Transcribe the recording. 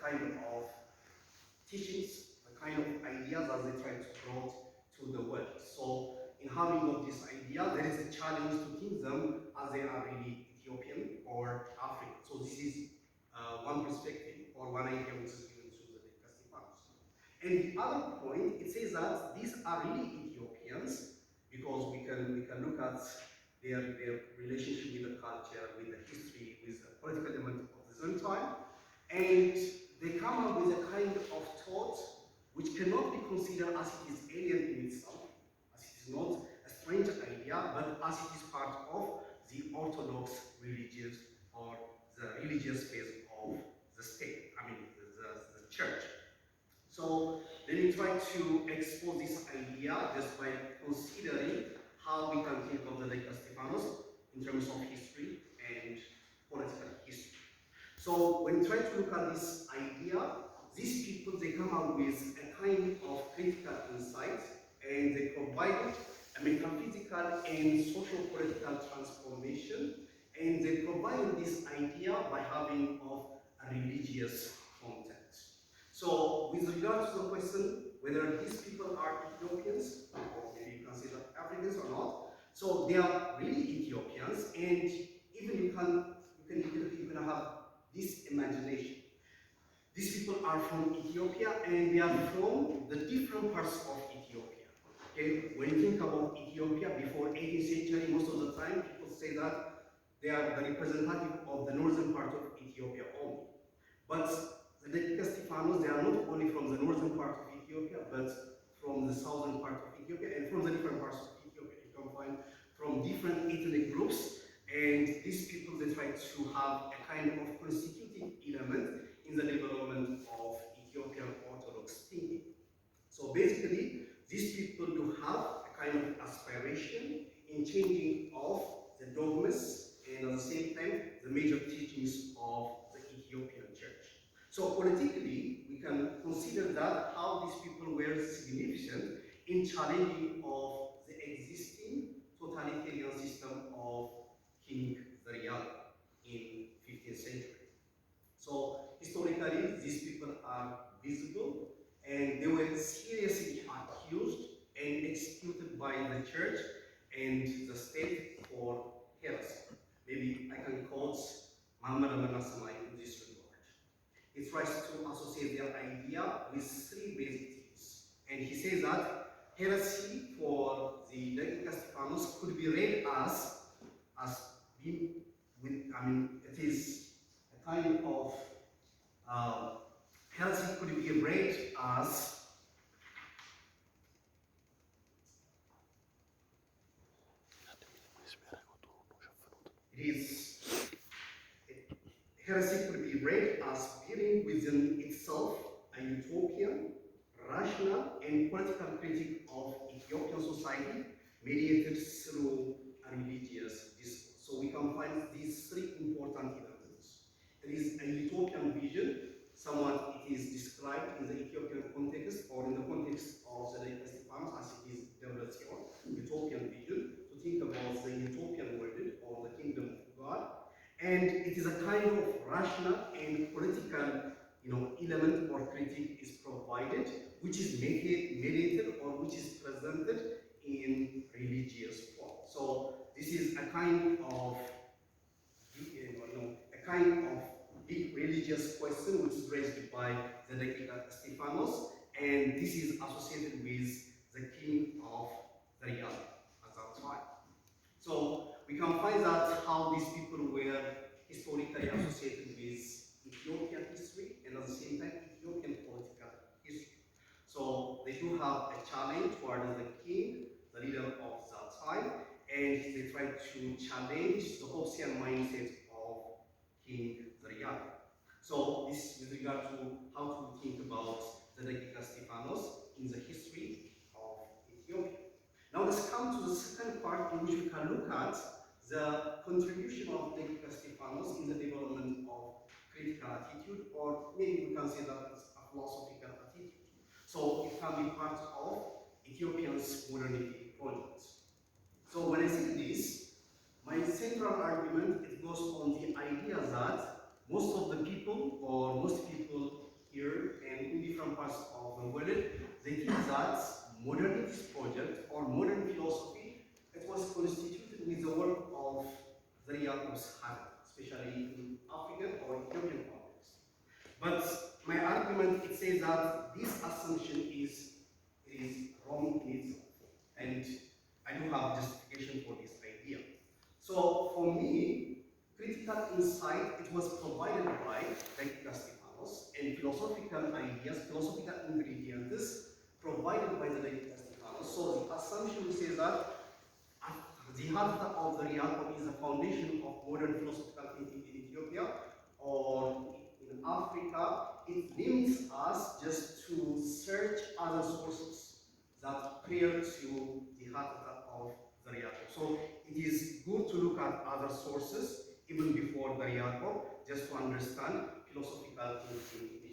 kind of teachings, the kind of ideas that they try to bring to the world. So in having of this idea, there is a challenge to think them as they are really Ethiopian or African. So this is one perspective or one idea which is given to the Dekike Estifanos. And the other point, it says that these are really Ethiopians because we can look at their relationship with the culture, with the history, with the political element of the same time, and they come up with a kind of thought which cannot be considered as it is alien in itself, as it is not a strange idea, but as it is part of the Orthodox religious or the religious phase of the state, I mean the church. So let me try to expose this idea just by considering how we can think of the Dekike Estifanos in terms of history and political history. So when we try to look at this idea, these people, they come out with a kind of critical insight and they provide a metaphysical and social-political transformation, and they provide this idea by having of a religious content. So with regard to the question whether these people are Ethiopians, or maybe you can say that Africans or not, so they are really Ethiopians, and even you can have this imagination. These people are from Ethiopia, and they are from the different parts of Ethiopia. Okay, when you think about Ethiopia before 18th century, most of the time people say that they are the representative of the northern part of Ethiopia only. But the Dekike Estifanos, they are not only from the northern part of Ethiopia, but from the southern part of Ethiopia and from the different parts of Ethiopia. You can find from different ethnic groups, and these people, they try to have a kind of constitutive element in the development of Ethiopian Orthodox thinking. So basically, these people do have a kind of aspiration in changing of the dogmas and at the same time the major teachings of the Ethiopian church. So politically, we can consider that how these people were significant in challenging of the existing totalitarian system of King Zaryal in 15th century. So historically, these people are visible, and they were seriously accused and executed by the church and the state for heresy. Maybe I can quote Muhammad al-Nassamai in this regard. He tries to associate their idea with three basic things. And he says that heresy for the Dekike Estifanos could be read as being with, it is a kind of heresy could be read as heresy could be read as bearing within itself a utopian, rational, and political critique of Ethiopian society mediated through a religious discourse. So we can find these three important elements. There is a utopian vision, somewhat it is described in the Ethiopian context or in the context of the Dekike Estifanos as it is developed here, utopian vision, to think about the utopian world or the kingdom of God. And it is a kind of rational and political element or critique is provided, which is mediated or which is presented in religious form. So this is a kind of big religious question which is raised by the Dekike Estifanos, and this is associated with the king of Zaryal at that time. So we can find that how these people were historically associated with Ethiopian history and at the same time Ethiopian political history. So they do have a challenge towards the king, the leader of that time, and they try to challenge the Hobbesian mindset of King Zaryal. So this with regard to how to think about the Dekike Estifanos in the history of Ethiopia. Now let's come to the second part in which we can look at the contribution of Dekike Estifanos in the development of critical attitude, or maybe we can say that it's a philosophical attitude. So it can be part of Ethiopia's modernity project. So when I say this, my central argument, it goes on the idea that most of the people, or most people says that this assumption is wrong in itself. And I do have justification for this idea. So for me, critical insight, it was provided by Dekike Estifanos, and philosophical ideas, philosophical ingredients provided by the Dekike Estifanos. So the assumption says that the heart of the Yaakov is the foundation of modern philosophical thinking in Ethiopia or in Africa. It limits us just to search other sources that prior to the heart of the Yaakov. So it is good to look at other sources even before the Yaakov, just to understand philosophical thinking